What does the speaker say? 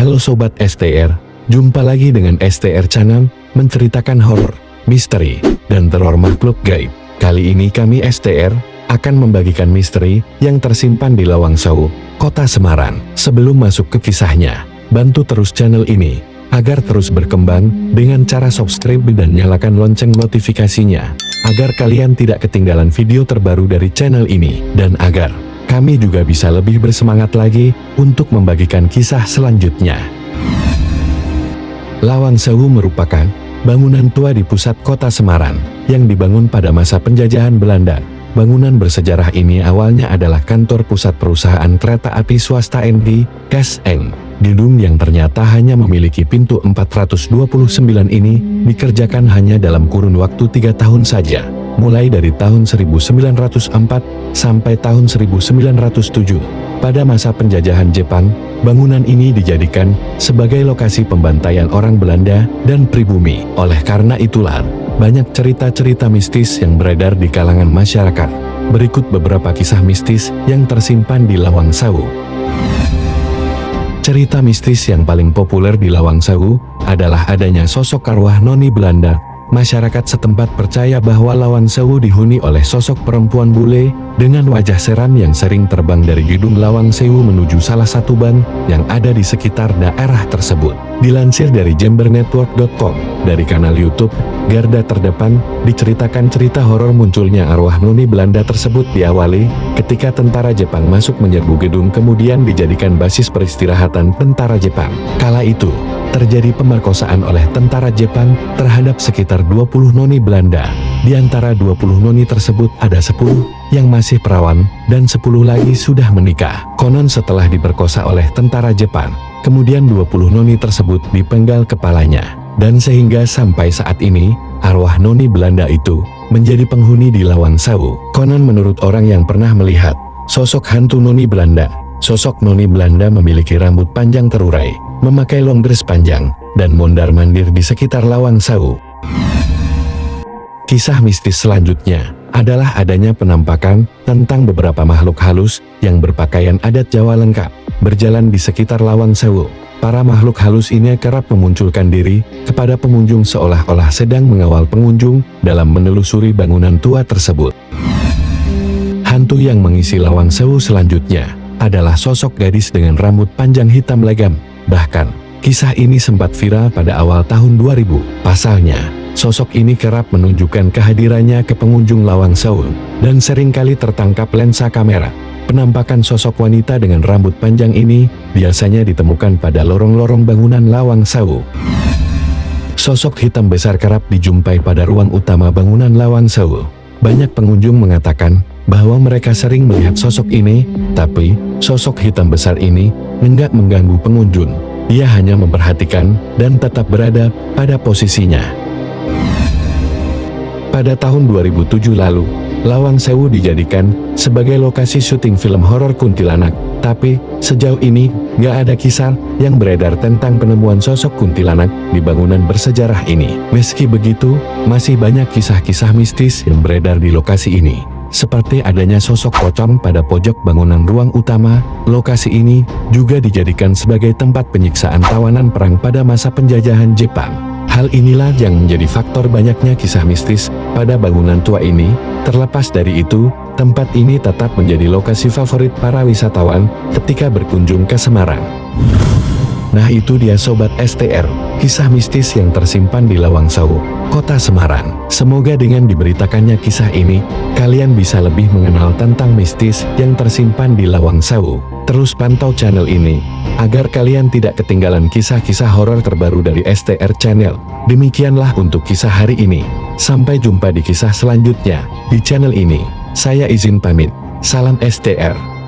Halo Sobat STR, jumpa lagi dengan STR Channel, menceritakan horor, misteri, dan teror makhluk gaib. Kali ini kami STR akan membagikan misteri yang tersimpan di Lawang Sewu, Kota Semarang. Sebelum masuk ke kisahnya, bantu terus channel ini agar terus berkembang dengan cara subscribe dan nyalakan lonceng notifikasinya, agar kalian tidak ketinggalan video terbaru dari channel ini, dan agar kami juga bisa lebih bersemangat lagi untuk membagikan kisah selanjutnya. Lawang Sewu merupakan bangunan tua di pusat kota Semarang yang dibangun pada masa penjajahan Belanda. Bangunan bersejarah ini awalnya adalah kantor pusat perusahaan kereta api swasta NG, KSN. Gedung yang ternyata hanya memiliki pintu 429 ini dikerjakan hanya dalam kurun waktu 3 tahun saja, mulai dari tahun 1904 sampai tahun 1907. Pada masa penjajahan Jepang, bangunan ini dijadikan sebagai lokasi pembantaian orang Belanda dan pribumi. Oleh karena itulah, banyak cerita-cerita mistis yang beredar di kalangan masyarakat. Berikut beberapa kisah mistis yang tersimpan di Lawang Sewu. Cerita mistis yang paling populer di Lawang Sewu adalah adanya sosok arwah noni Belanda. Masyarakat setempat percaya bahwa Lawang Sewu dihuni oleh sosok perempuan bule dengan wajah seram yang sering terbang dari gedung Lawang Sewu menuju salah satu bank yang ada di sekitar daerah tersebut. Dilansir dari jembernetwork.com, dari kanal YouTube Garda Terdepan, diceritakan cerita horor munculnya arwah noni Belanda tersebut diawali ketika tentara Jepang masuk menyerbu gedung kemudian dijadikan basis peristirahatan tentara Jepang. Kala itu, terjadi pemerkosaan oleh tentara Jepang terhadap sekitar 20 noni Belanda. Di antara 20 noni tersebut ada 10 yang masih perawan dan 10 lagi sudah menikah. Konon setelah diperkosa oleh tentara Jepang, kemudian 20 noni tersebut dipenggal kepalanya. Dan sehingga sampai saat ini, arwah noni Belanda itu menjadi penghuni di Lawang Sewu. Konon menurut orang yang pernah melihat sosok hantu noni Belanda, sosok noni Belanda memiliki rambut panjang terurai, memakai long dress panjang, dan mondar-mandir di sekitar Lawang Sewu. Kisah mistis selanjutnya adalah adanya penampakan tentang beberapa makhluk halus yang berpakaian adat Jawa lengkap, berjalan di sekitar Lawang Sewu. Para makhluk halus ini kerap memunculkan diri kepada pengunjung seolah-olah sedang mengawal pengunjung dalam menelusuri bangunan tua tersebut. Hantu yang mengisi Lawang Sewu selanjutnya adalah sosok gadis dengan rambut panjang hitam legam. Bahkan, kisah ini sempat viral pada awal tahun 2000. Pasalnya, sosok ini kerap menunjukkan kehadirannya ke pengunjung Lawang Sewu dan seringkali tertangkap lensa kamera. Penampakan sosok wanita dengan rambut panjang ini biasanya ditemukan pada lorong-lorong bangunan Lawang Sewu. Sosok hitam besar kerap dijumpai pada ruang utama bangunan Lawang Sewu. Banyak pengunjung mengatakan bahwa mereka sering melihat sosok ini, tapi sosok hitam besar ini enggak mengganggu pengunjung. Ia hanya memperhatikan dan tetap berada pada posisinya. Pada tahun 2007 lalu, Lawang Sewu dijadikan sebagai lokasi syuting film horor kuntilanak. Tapi, sejauh ini, nggak ada kisah yang beredar tentang penemuan sosok kuntilanak di bangunan bersejarah ini. Meski begitu, masih banyak kisah-kisah mistis yang beredar di lokasi ini. Seperti adanya sosok pocong pada pojok bangunan ruang utama. Lokasi ini juga dijadikan sebagai tempat penyiksaan tawanan perang pada masa penjajahan Jepang. Hal inilah yang menjadi faktor banyaknya kisah mistis pada bangunan tua ini. Terlepas dari itu, tempat ini tetap menjadi lokasi favorit para wisatawan ketika berkunjung ke Semarang. Nah itu dia Sobat STR, kisah mistis yang tersimpan di Lawang Sewu, Kota Semarang. Semoga dengan diberitakannya kisah ini, kalian bisa lebih mengenal tentang mistis yang tersimpan di Lawang Sewu. Terus pantau channel ini, agar kalian tidak ketinggalan kisah-kisah horor terbaru dari STR Channel. Demikianlah untuk kisah hari ini. Sampai jumpa di kisah selanjutnya, di channel ini. Saya izin pamit. Salam STR.